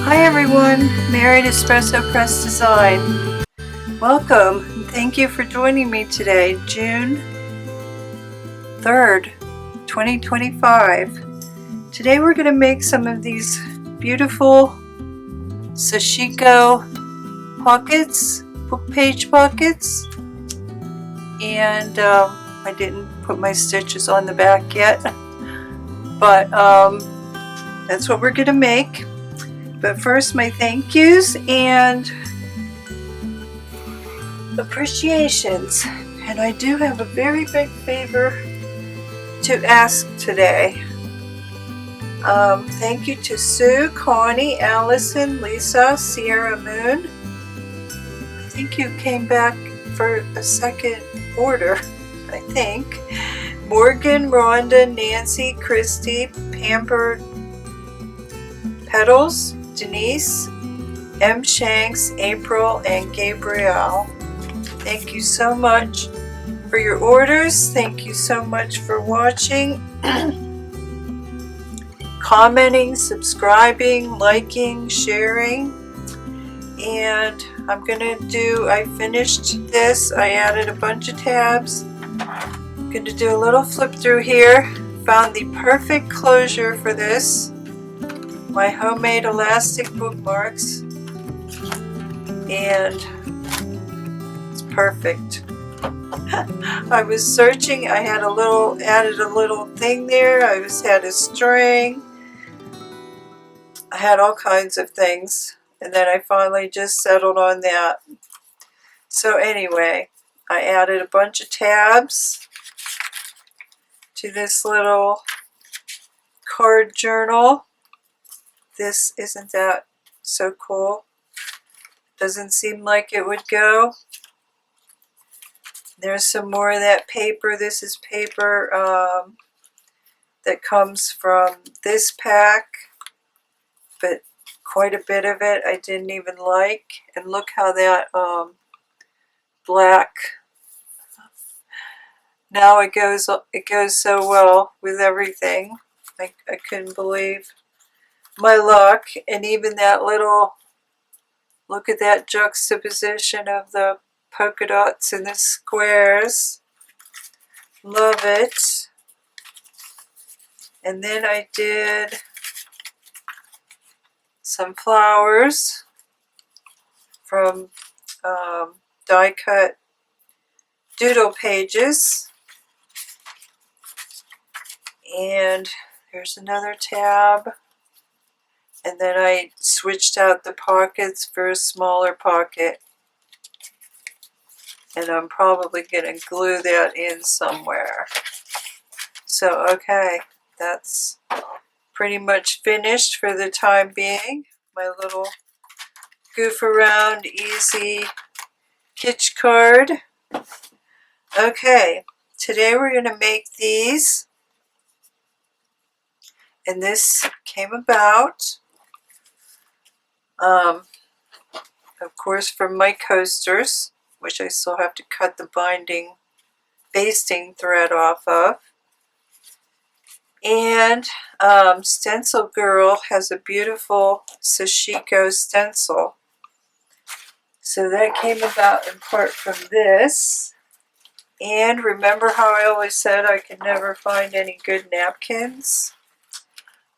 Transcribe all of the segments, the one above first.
Hi everyone, Mary at Espresso Press Design. Welcome and thank you for joining me today, June 3rd, 2025. Today we're going to make some of these beautiful Sashiko pockets, book page pockets. And I didn't put my stitches on the back yet, but that's what we're going to make. But first, my thank yous and appreciations. And I do have a very big favor to ask today. Thank you to Sue, Connie, Allison, Lisa, Sierra Moon. I think you came back for a second order, I think. Morgan, Rhonda, Nancy, Christy, Pampered Petals, Denise, M. Shanks, April, and Gabrielle. Thank you so much for your orders. Thank you so much for watching, commenting, subscribing, liking, sharing. And I finished this. I added a bunch of tabs. I'm going to do a little flip through here. Found the perfect closure for this. My homemade elastic bookmarks. And it's perfect. I was searching, I had added a little thing there, I had a string, I had all kinds of things, and then I finally just settled on that. So anyway, I added a bunch of tabs to this little card journal. This isn't that so cool? Doesn't seem like it would go. There's some more of that paper. This is paper that comes from this pack, but quite a bit of it I didn't even like. And look how that black, now it goes so well with everything. I couldn't believe my luck. And even that little, look at that juxtaposition of the polka dots and the squares. Love it. And then I did some flowers from die cut doodle pages. And there's another tab. And then I switched out the pockets for a smaller pocket. And I'm probably going to glue that in somewhere. So, okay, that's pretty much finished for the time being. My little goof around easy kitsch card. Okay, today we're going to make these. And this came about, of course, from my coasters, which I still have to cut the basting thread off of. And Stencil Girl has a beautiful Sashiko stencil. So that came about in part from this. And remember how I always said I could never find any good napkins?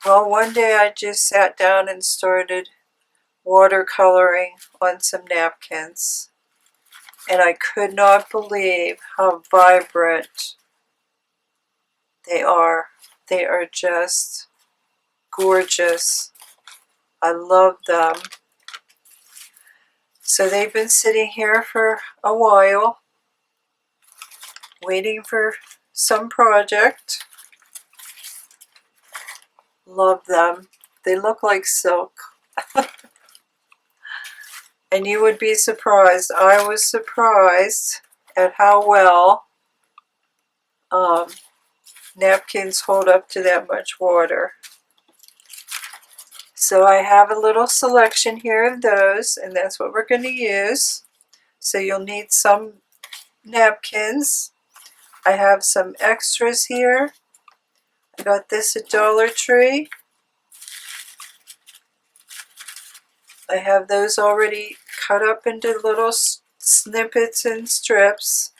Well, one day I just sat down and started watercoloring on some napkins. And I could not believe how vibrant they are. They are just gorgeous. I love them. So they've been sitting here for a while, waiting for some project. Love them. They look like silk. And you would be surprised. I was surprised at how well napkins hold up to that much water. So I have a little selection here of those, and that's what we're going to use. So you'll need some napkins. I have some extras here. I got this at Dollar Tree. I have those already cut up into little snippets and strips.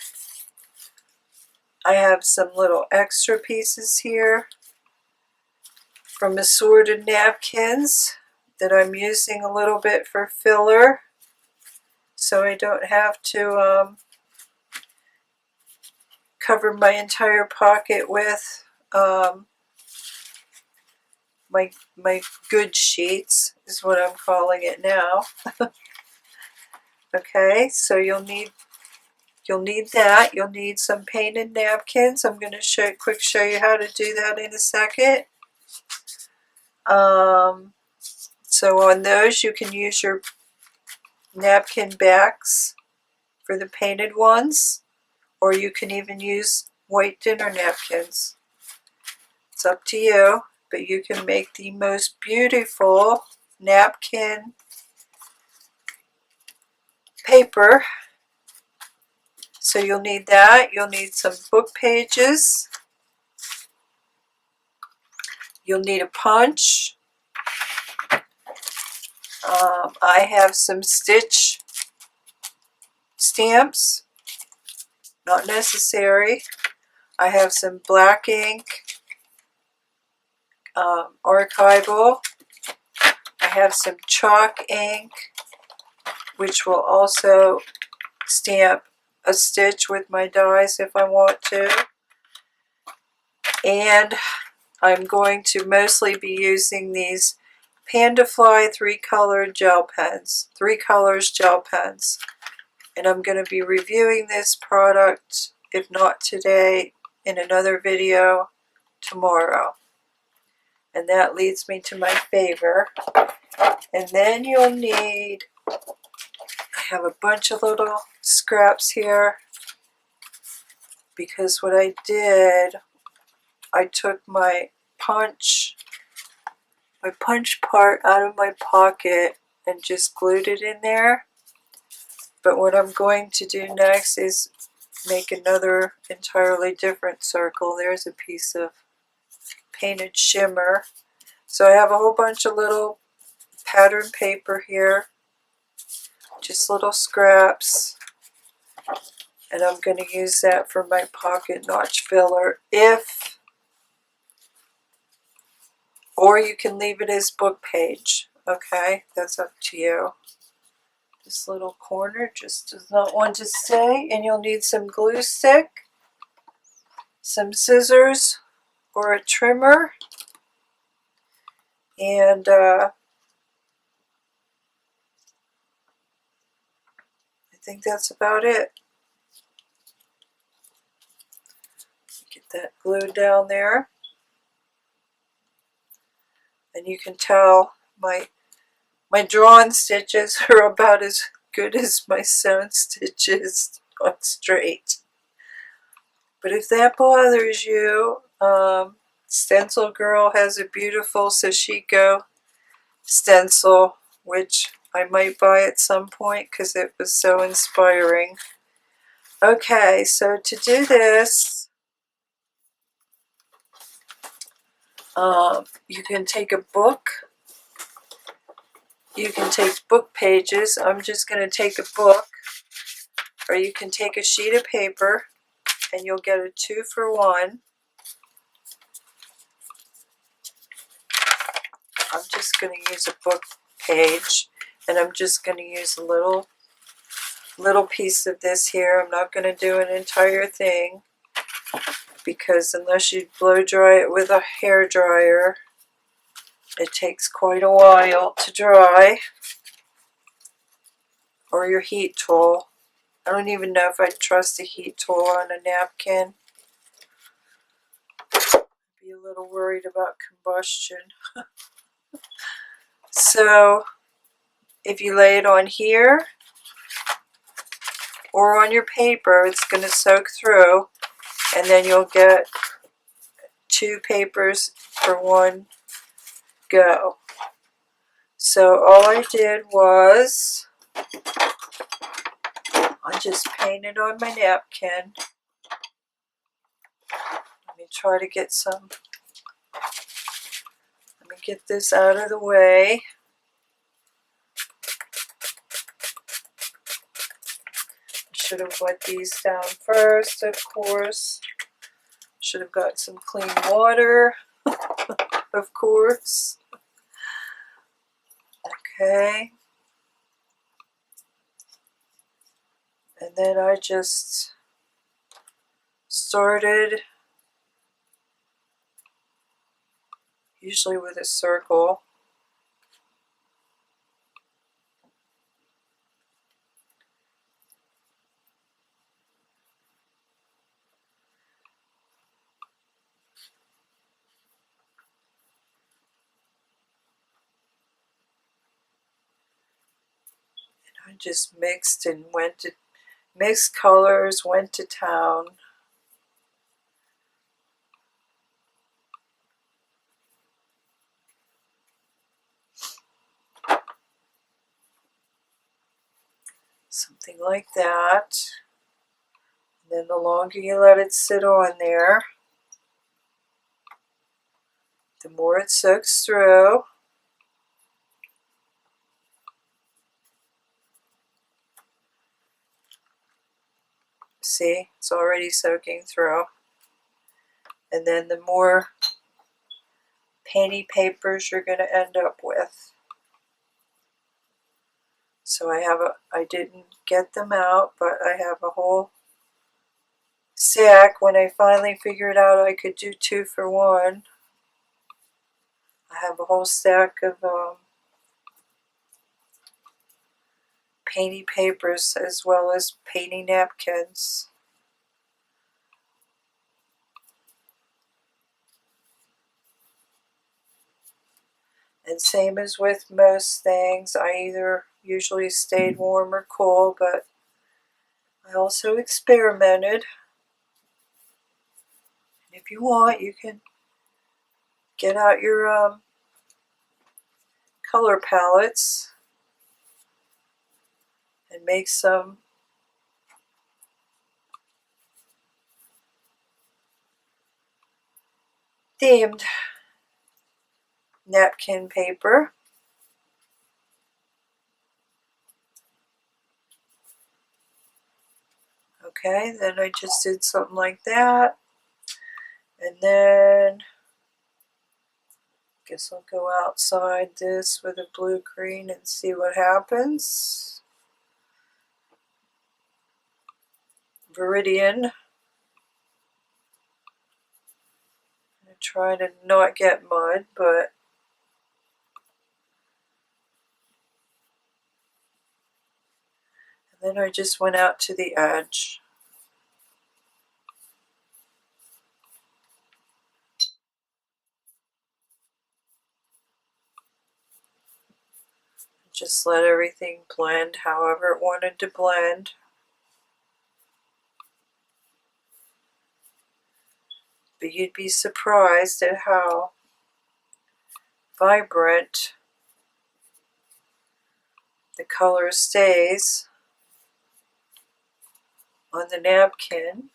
I have some little extra pieces here from assorted napkins that I'm using a little bit for filler, so I don't have to cover my entire pocket with my good sheets, is what I'm calling it now. Okay, so you'll need that. You'll need some painted napkins. I'm going to quick show you how to do that in a second. So on those you can use your napkin backs for the painted ones, or you can even use white dinner napkins. It's up to you, but you can make the most beautiful napkin paper. So you'll need that. You'll need some book pages. You'll need a punch. I have some stitch stamps, not necessary. I have some black ink, archival. I have some chalk ink, which will also stamp a stitch with my dies if I want to. And I'm going to mostly be using these Pandafly 3-color gel pens, 3 colors gel pens. And I'm going to be reviewing this product, if not today, in another video tomorrow. And that leads me to my favor. And then you'll need, I have a bunch of little scraps here, because what I did, I took my punch part out of my pocket and just glued it in there. But what I'm going to do next is make another entirely different circle. There's a piece of painted shimmer. So I have a whole bunch of little pattern paper here, just little scraps, and I'm going to use that for my pocket notch filler. Or you can leave it as book page. Okay, that's up to you. This little corner just does not want to stay, and you'll need some glue stick, some scissors or a trimmer, and I think that's about it. Get that glued down there, and you can tell my drawn stitches are about as good as my sewn stitches, not straight. But if that bothers you, Stencil Girl has a beautiful Sashiko stencil, which I might buy at some point because it was so inspiring. Okay, so to do this, you can take a book. You can take book pages. I'm just going to take a book, or you can take a sheet of paper, and you'll get a 2-for-1. I'm just going to use a book page, and I'm just going to use a little piece of this here. I'm not going to do an entire thing, because unless you blow dry it with a hair dryer, it takes quite a while to dry, or your heat tool. I don't even know if I'd trust a heat tool on a napkin. I'd be a little worried about combustion. So if you lay it on here or on your paper, it's going to soak through, and then you'll get 2 papers for 1 go. So all I did was I just painted on my napkin. Let me try to get some. Let me get this out of the way. should have wet these down first, of course. Should have got some clean water, of course. Okay. And then I just started, usually with a circle. I just mixed and mixed colors, went to town. Something like that. And then the longer you let it sit on there, the more it soaks through. See, it's already soaking through. And then the more painty papers you're going to end up with. So I didn't get them out, but I have a whole stack. When I finally figured out I could do 2 for 1, I have a whole stack of painty papers as well as painty napkins. And same as with most things, I either usually stayed warm or cool, but I also experimented. And if you want, you can get out your color palettes and make some themed napkin paper. Okay, then I just did something like that. And then I guess I'll go outside this with a blue green and see what happens. Viridian. I'm going to try to not get mud, but and then I just went out to the edge. Just let everything blend however it wanted to blend. But you'd be surprised at how vibrant the color stays on the napkin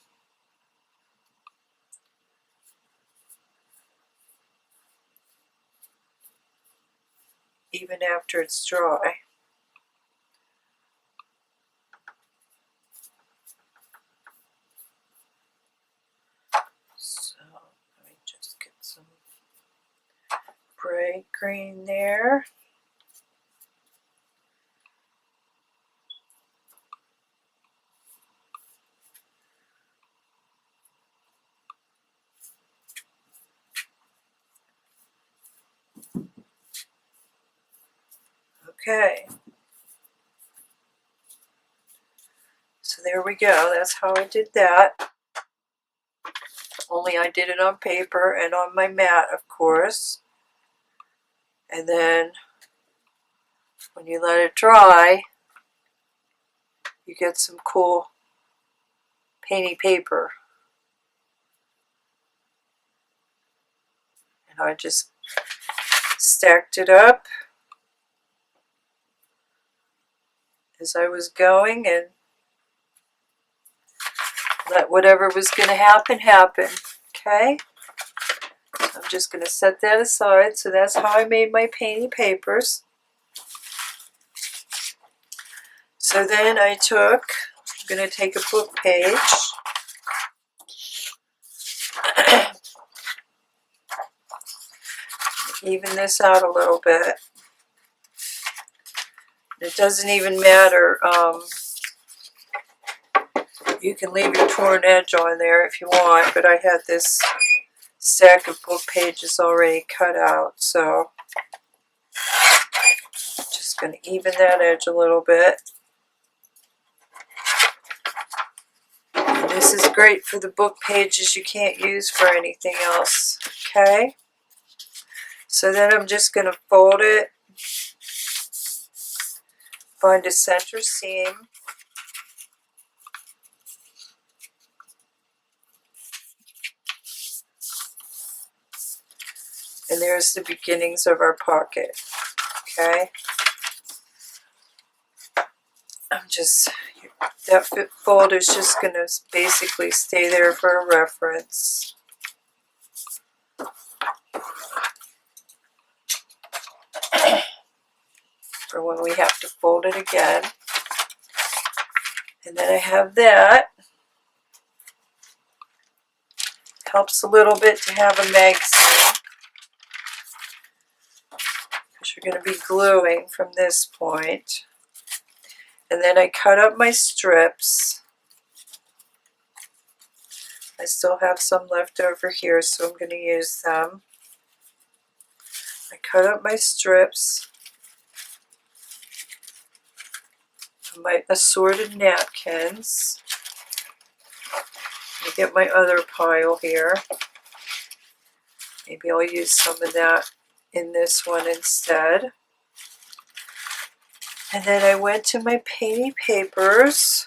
even after it's dry. So let me just get some bright green there. Okay, so there we go. That's how I did that. Only I did it on paper and on my mat, of course. And then when you let it dry, you get some cool painty paper. And I just stacked it up as I was going and let whatever was going to happen, happen. Okay? So I'm just going to set that aside. So that's how I made my painty papers. So then I took I'm going to take a book page. Even this out a little bit. It doesn't even matter. You can leave your torn edge on there if you want, but I had this stack of book pages already cut out, so just going to even that edge a little bit. And this is great for the book pages you can't use for anything else. Okay, so then I'm just going to fold it, find a center seam, and there's the beginnings of our pocket. Okay, that fold is just going to basically stay there for a reference. For when we have to fold it again. And then I have that. Helps a little bit to have a magazine, because you're going to be gluing from this point. And then I cut up my strips. I still have some left over here, so I'm going to use them. I cut up my strips, my assorted napkins. Let me get my other pile here. Maybe I'll use some of that in this one instead. And then I went to my painty papers.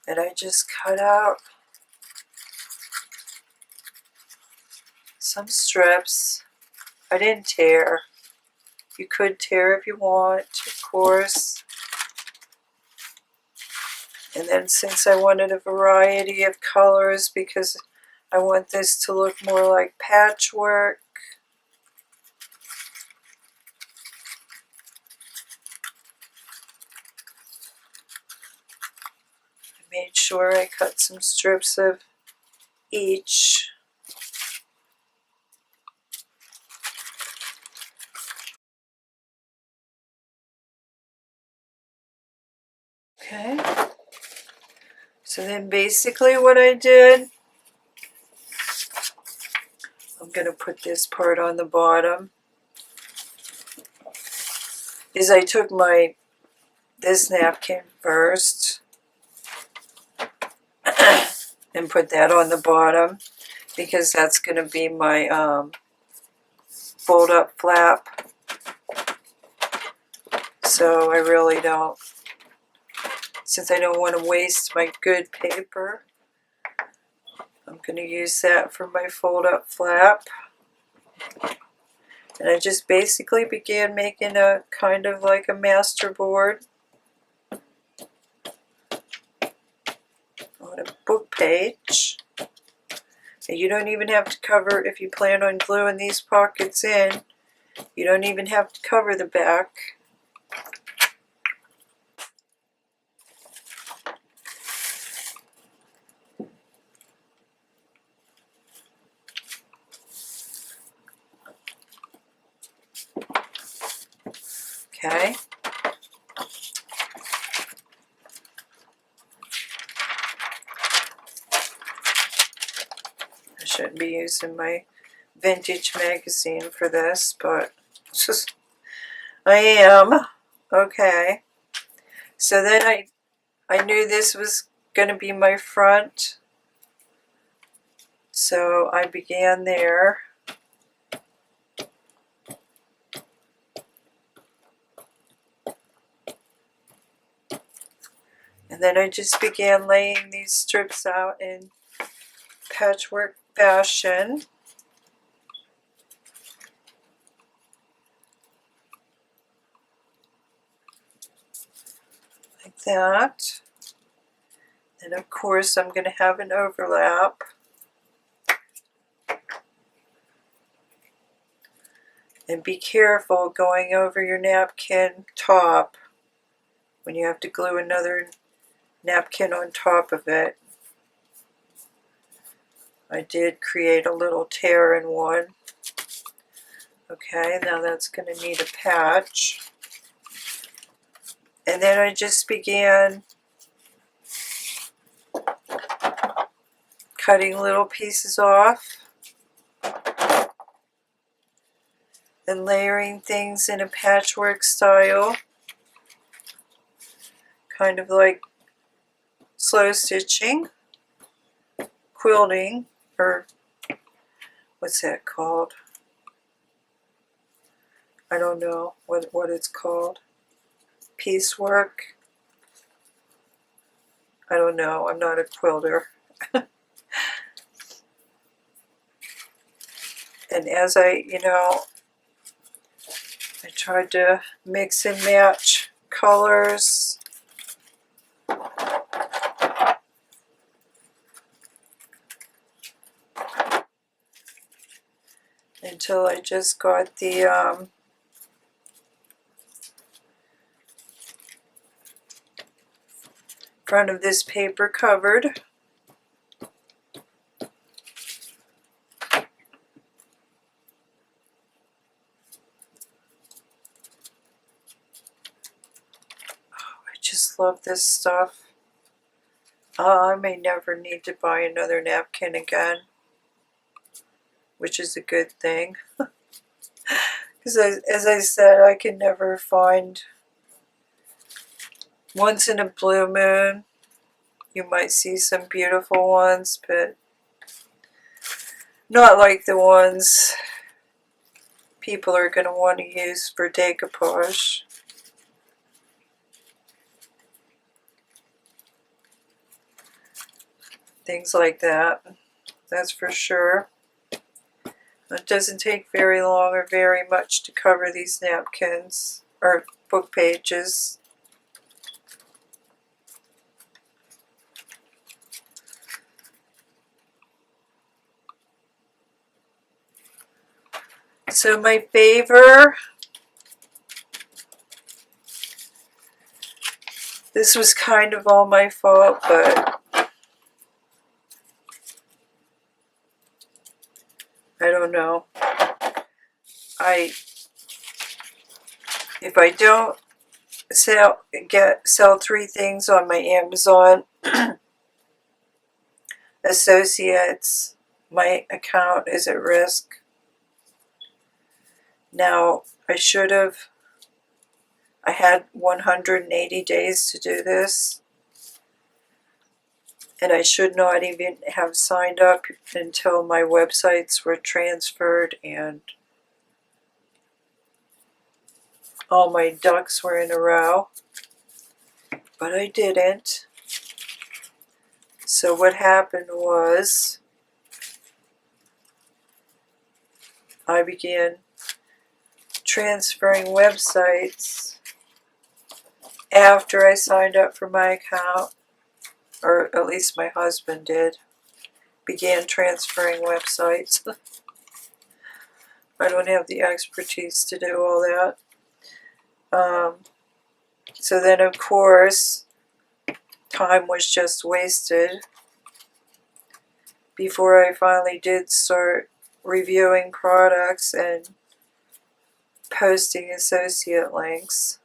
And I just cut out some strips. I didn't tear. You could tear if you want, of course. And then since I wanted a variety of colors, because I want this to look more like patchwork, I made sure I cut some strips of each. Okay. So then basically what I did, I'm going to put this part on the bottom, is I took this napkin first and put that on the bottom, because that's going to be my fold up flap. So I really don't, since I don't want to waste my good paper, I'm going to use that for my fold up flap. And I just basically began making a kind of like a masterboard on a book page. And you don't even have to cover, if you plan on gluing these pockets in, you don't even have to cover the back. Okay. I shouldn't be using my vintage magazine for this, but I am. Okay. So then I knew this was going to be my front, so I began there. And then I just began laying these strips out in patchwork fashion. Like that. And of course I'm going to have an overlap. And be careful going over your napkin top when you have to glue another napkin on top of it. I did create a little tear in one. Okay, now that's going to need a patch. And then I just began cutting little pieces off and layering things in a patchwork style, kind of like slow stitching, quilting, or what's that called? I don't know what it's called. Piecework. I don't know. I'm not a quilter. And as I tried to mix and match colors. Until I just got the front of this paper covered. I just love this stuff. I may never need to buy another napkin again, which is a good thing. Because as I said, I can never find, once in a blue moon, you might see some beautiful ones, but not like the ones people are going to want to use for decoupage. Things like that, that's for sure. It doesn't take very long or very much to cover these napkins or book pages. So my favor, this was kind of all my fault, but I don't know. If I don't sell 3 things on my Amazon associates, my account is at risk. Now, I had 180 days to do this, and I should not even have signed up until my websites were transferred and all my ducks were in a row, but I didn't. So what happened was I began transferring websites after I signed up for my account, or at least my husband did, began transferring websites. I don't have the expertise to do all that. So then, of course, time was just wasted before I finally did start reviewing products and posting associate links.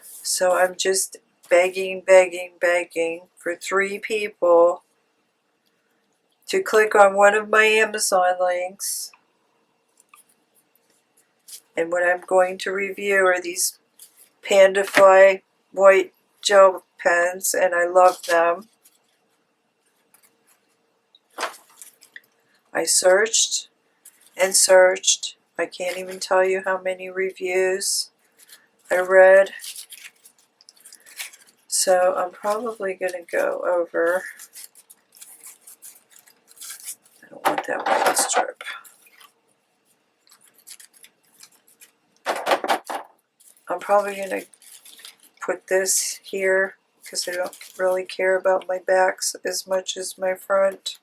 So I'm just begging for 3 people to click on one of my Amazon links. And what I'm going to review are these Panda Fly white gel pens, and I love them. I searched and searched. I can't even tell you how many reviews I read. So I'm probably going to go over. I don't want that white strip. I'm probably going to put this here because I don't really care about my backs as much as my front.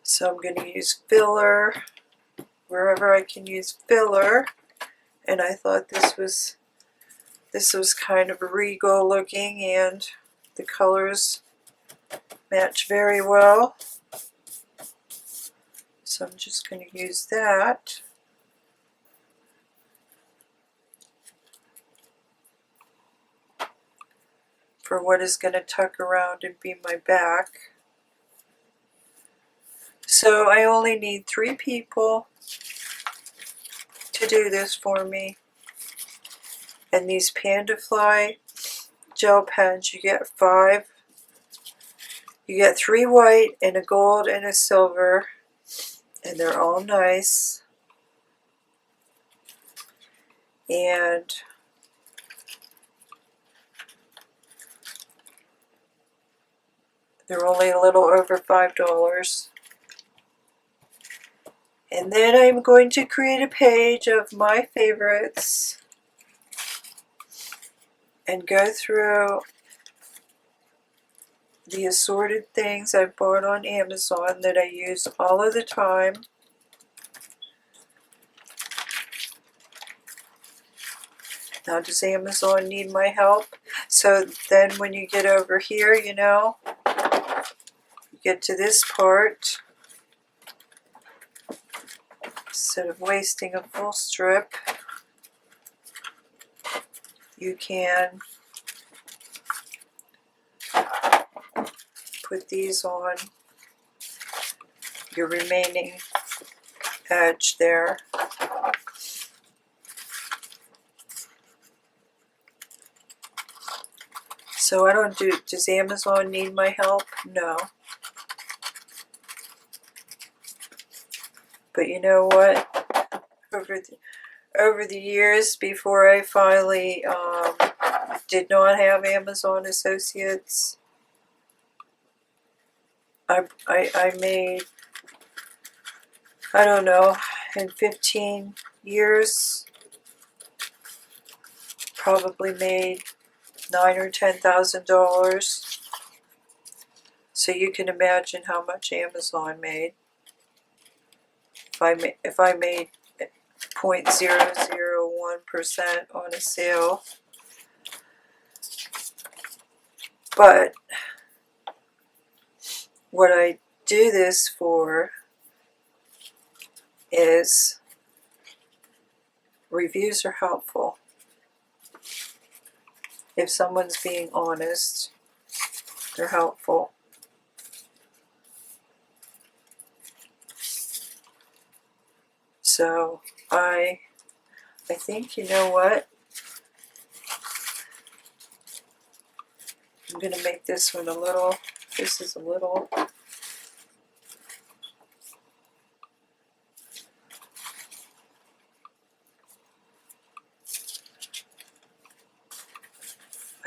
So I'm going to use filler wherever I can use filler. And I thought this was kind of regal looking, and the colors match very well. So I'm just going to use that. For what is going to tuck around and be my back. So I only need 3 people to do this for me. And these Panda Fly gel pens, you get 5. You get 3 white and a gold and a silver, and they're all nice. And they're only a little over $5. And then I'm going to create a page of my favorites and go through the assorted things I bought on Amazon that I use all of the time. Now, does Amazon need my help? So then when you get over here, you know, you get to this part, instead of wasting a full strip, you can put these on your remaining edge there. So I don't do, does Amazon need my help? No. But you know what? Over the years, before I finally did not have Amazon Associates, I made, I don't know, in 15 years, probably made $9,000 or $10,000. So you can imagine how much Amazon made. If I made 0.001% on a sale. But what I do this for is reviews are helpful. If someone's being honest, they're helpful. So I think, you know what? I'm going to make this one a little, this is a little,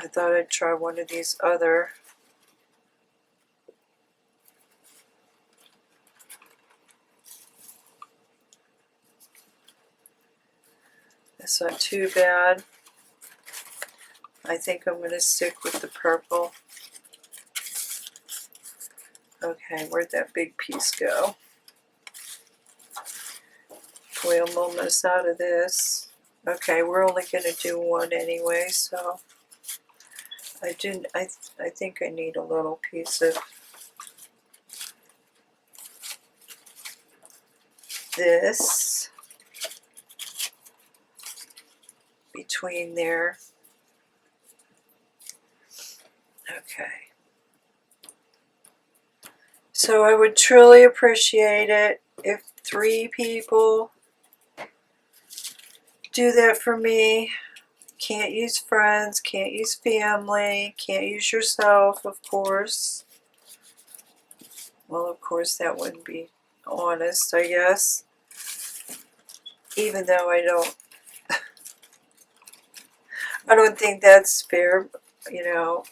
I thought I'd try one of these other it's not too bad. I think I'm going to stick with the purple. Okay, where'd that big piece go? Boy, I'm almost out of this. Okay, we're only going to do one anyway, so I think I need a little piece of this between there. Okay. So I would truly appreciate it if 3 people do that for me. Can't use friends, can't use family, can't use yourself, of course. Well, of course, that wouldn't be honest, I guess. Even though I don't think that's fair, you know.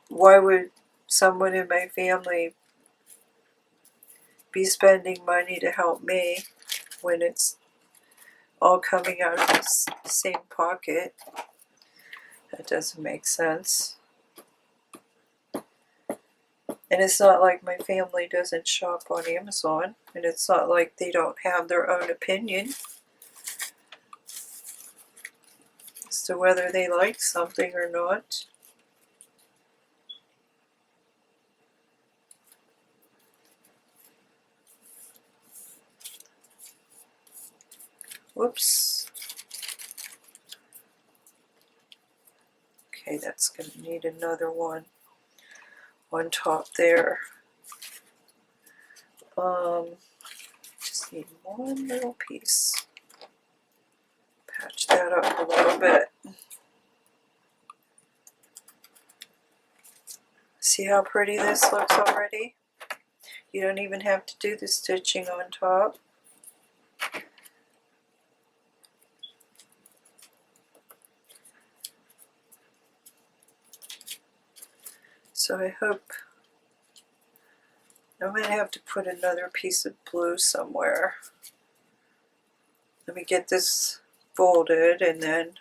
Why would someone in my family be spending money to help me when it's all coming out of the same pocket? That doesn't make sense. And it's not like my family doesn't shop on Amazon. And it's not like they don't have their own opinion as to whether they like something or not. Whoops. Okay, that's going to need another one on top there. Just need one little piece. Patch that up a little bit. See how pretty this looks already? You don't even have to do the stitching on top. So I hope I might have to put another piece of blue somewhere. Let me get this folded and then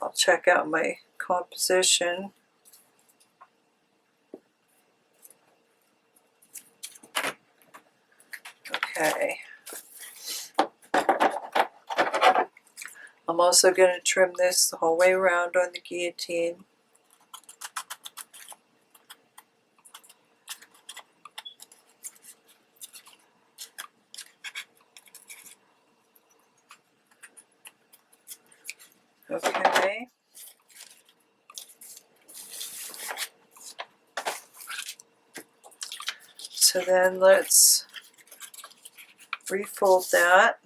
I'll check out my composition. Okay. I'm also going to trim this the whole way around on the guillotine. Okay. So then let's refold that.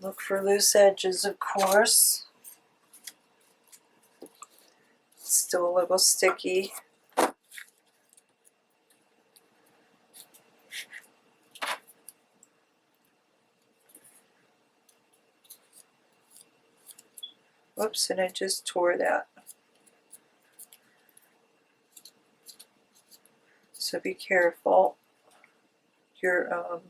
Look for loose edges, of course. It's still a little sticky. Whoops, and I just tore that. So be careful. Your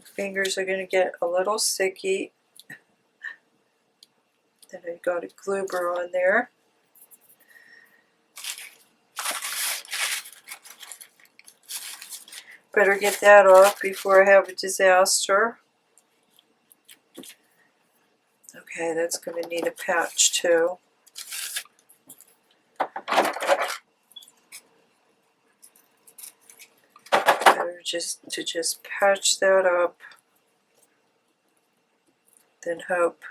fingers are going to get a little sticky. Then I got a gloober on there. Better get that off before I have a disaster. Okay, that's going to need a patch too. Better just patch that up, then hope.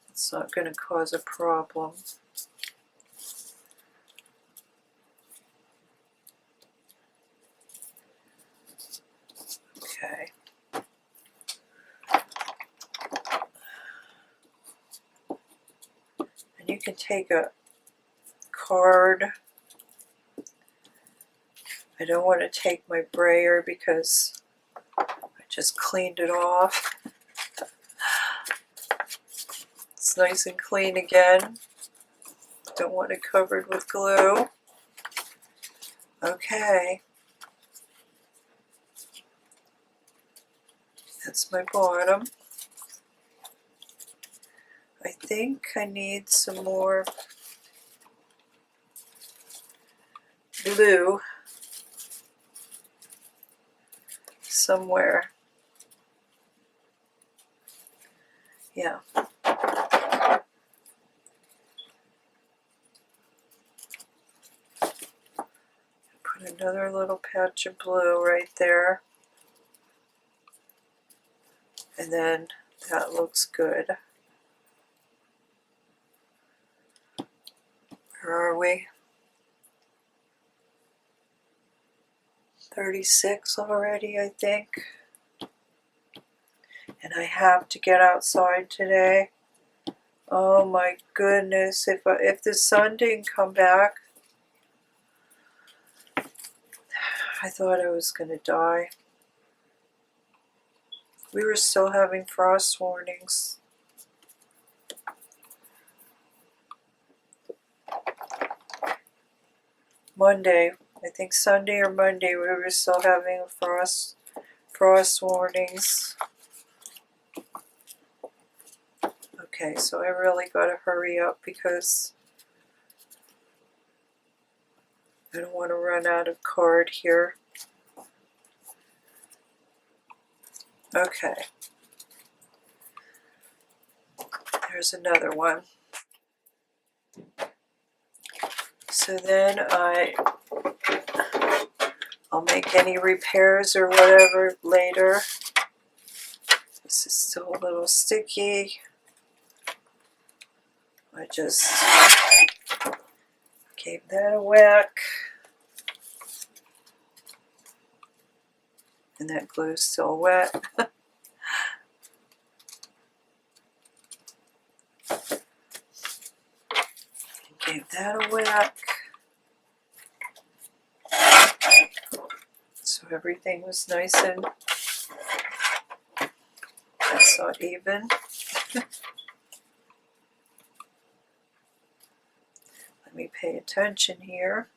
It's not going to cause a problem. Okay. And you can take a card. I don't want to take my brayer because I just cleaned it off. It's nice and clean again. Don't want it covered with glue. Okay. That's my bottom. I think I need some more blue somewhere. Yeah. Put another little patch of blue right there. And then that looks good. Where are we? 36 already, I think. And I have to get outside today. Oh my goodness, if the sun didn't come back, I thought I was going to die. We were still having frost warnings. Monday, I think Sunday or Monday, we were still having frost warnings. Okay, so I really got to hurry up because I don't want to run out of card here. Okay. There's another one. So then I'll make any repairs or whatever later. This is still a little sticky. I just gave that a whack. And that glue is still wet. Gave that a whack. So everything was nice and that's not even. Let me pay attention here.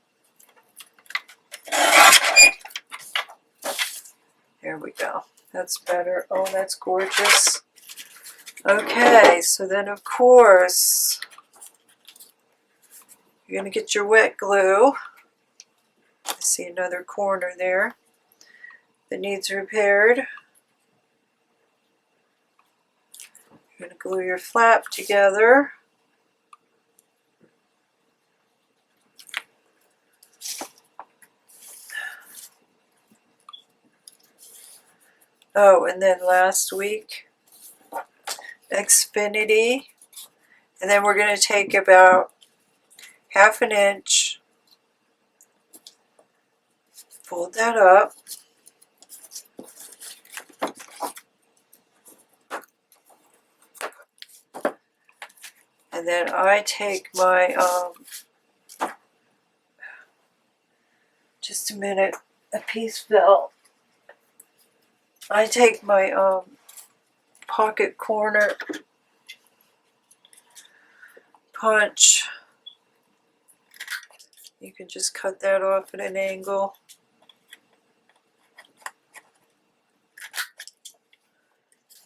There we go. That's better. Oh, that's gorgeous. Okay, so then of course, you're going to get your wet glue. I see another corner there that needs repaired. You're going to glue your flap together. Oh, and then last week, Xfinity. And then we're going to take about ½ an inch, fold that up, and then I take my, just a minute, a piece fell. I take my pocket corner punch. You can just cut that off at an angle.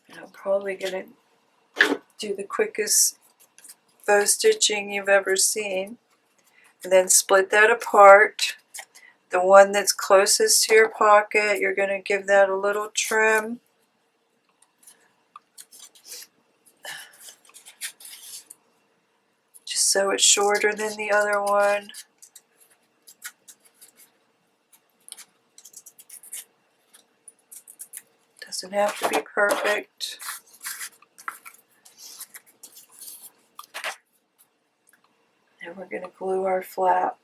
And I'm probably going to do the quickest bow stitching you've ever seen. And then split that apart. The one that's closest to your pocket, you're going to give that a little trim. Just so it's shorter than the other one. Doesn't have to be perfect. And we're going to glue our flap.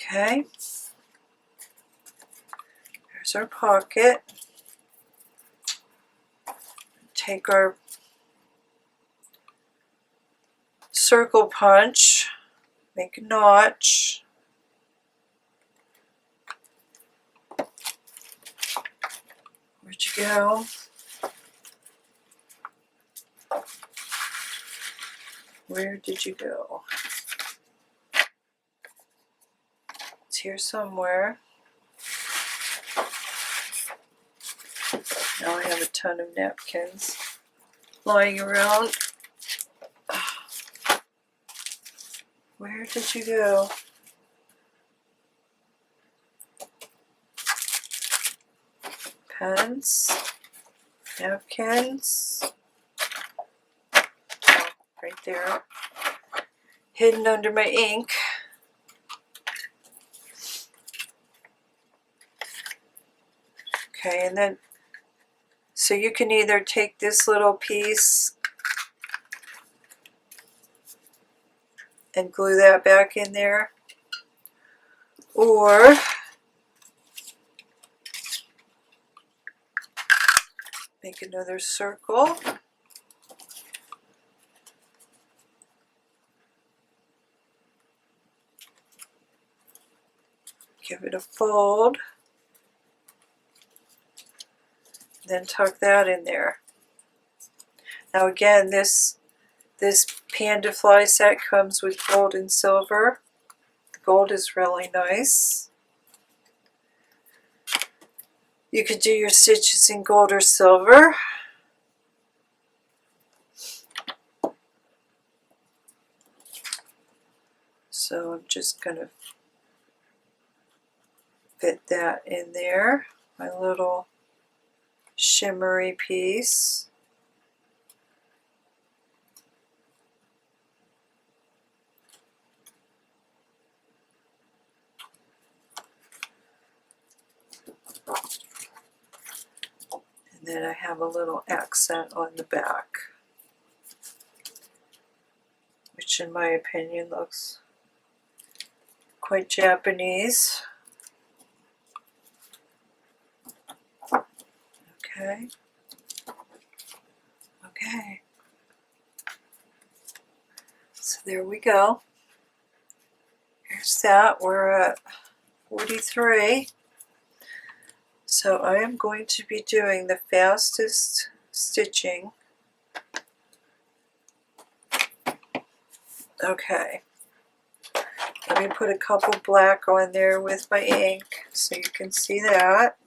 Okay. There's our pocket. Take our circle punch, make a notch. Where'd you go? Where did you go? It's here somewhere. Now I have a ton of napkins lying around. Where did you go? Pens, napkins, oh, right there, hidden under my ink. Okay, and then, so you can either take this little piece and glue that back in there, or make another circle. Give it a fold. Then tuck that in there. Now again, this panda fly set comes with gold and silver. The gold is really nice. You could do your stitches in gold or silver. So I'm just going to fit that in there, my little shimmery piece. And then I have a little accent on the back, which in my opinion looks quite Japanese. Okay. Okay. So there we go. Here's that. We're at 43. So I am going to be doing the fastest stitching. Okay. Let me put a couple black on there with my ink so you can see that.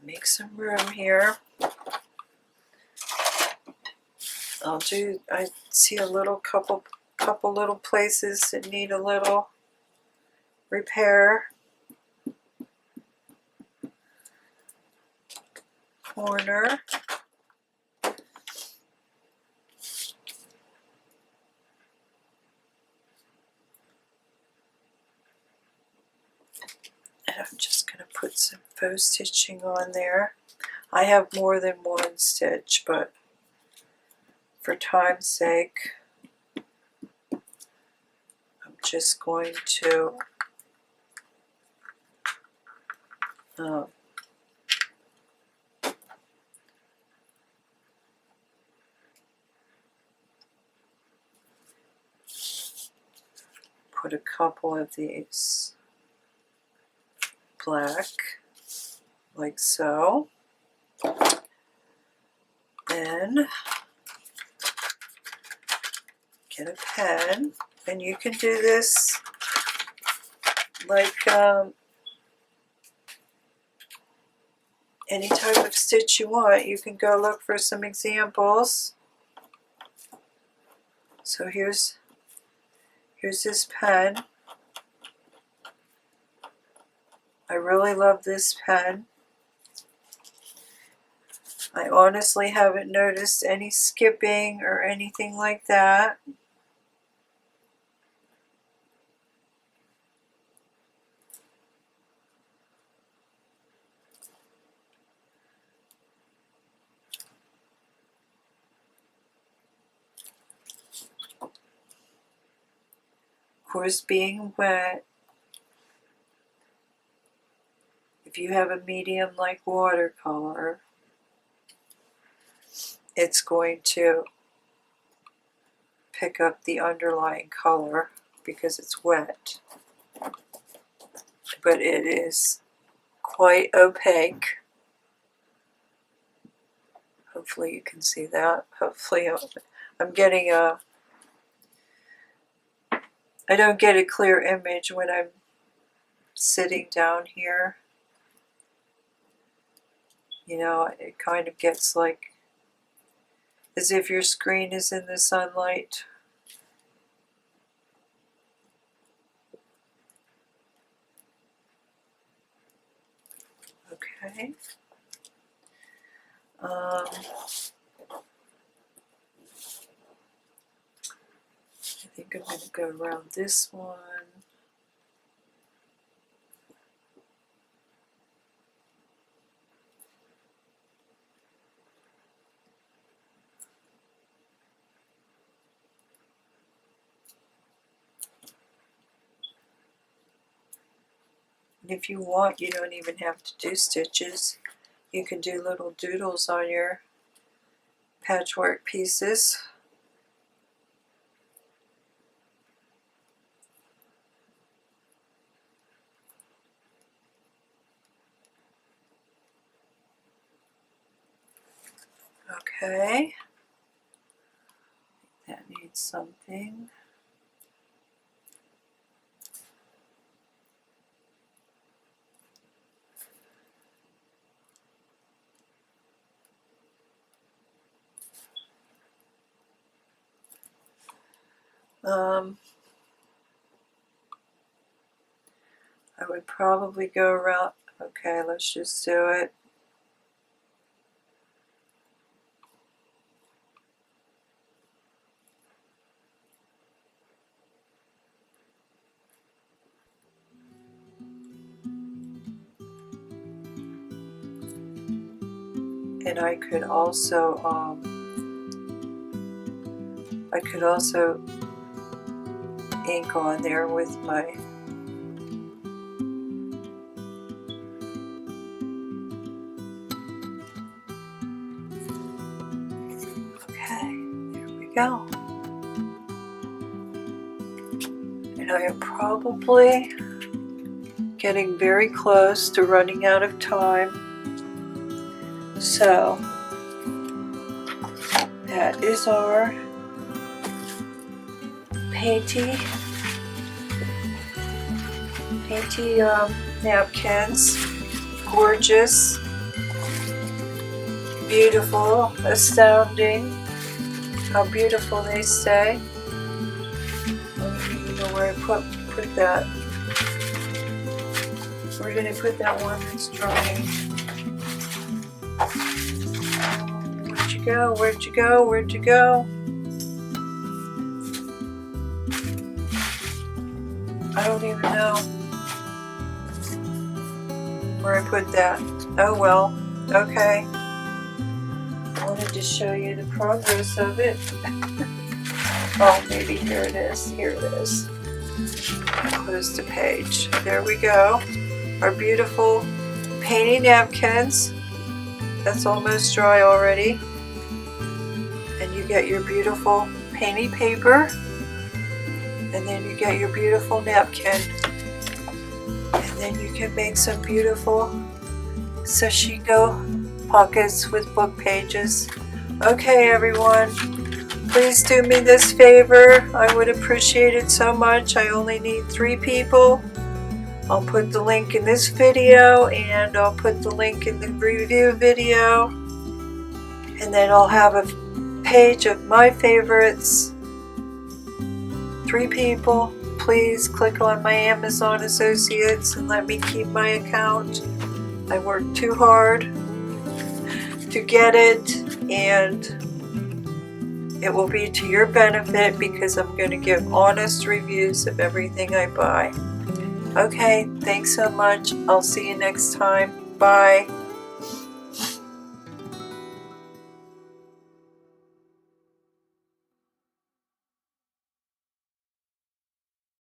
Make some room here. I see a little couple little places that need a little repair. Corner. And I'm just going to put some faux stitching on there. I have more than one stitch, but for time's sake, I'm just going to put a couple of these black, like so. Then get a pen, and you can do this like any type of stitch you want. You can go look for some examples. So here's this pen. I really love this pen. I honestly haven't noticed any skipping or anything like that. Of course, being wet, if you have a medium like watercolor, it's going to pick up the underlying color because it's wet. But it is quite opaque. Hopefully you can see that. Hopefully I'm getting I don't get a clear image when I'm sitting down here. You know, it kind of gets like as if your screen is in the sunlight. Okay. I think I'm going to go around this one. And if you want, you don't even have to do stitches. You can do little doodles on your patchwork pieces. Okay. That needs something. I would probably go around. Okay, let's just do it. And I could also ink on there with my okay, there we go. And I am probably getting very close to running out of time. So that is our painty napkins. Gorgeous, beautiful, astounding. How beautiful they stay. I don't even know where I put that. We're going to put that one that's drying. Where'd you go? Where'd you go? Where'd you go? I don't even know where I put that. Oh well, okay. I wanted to show you the progress of it. Oh, maybe here it is. Here it is. Close the page. There we go. Our beautiful painty napkins. That's almost dry already. And you get your beautiful painty paper. And then you get your beautiful napkin. And then you can make some beautiful Sashiko pockets with book pages. Okay, everyone. Please do me this favor. I would appreciate it so much. I only need 3 people. I'll put the link in this video, and I'll put the link in the review video. And then I'll have a page of my favorites. 3 people. Please click on my Amazon associates and let me keep my account. I worked too hard to get it, and it will be to your benefit because I'm going to give honest reviews of everything I buy. Okay, thanks so much. I'll see you next time. Bye.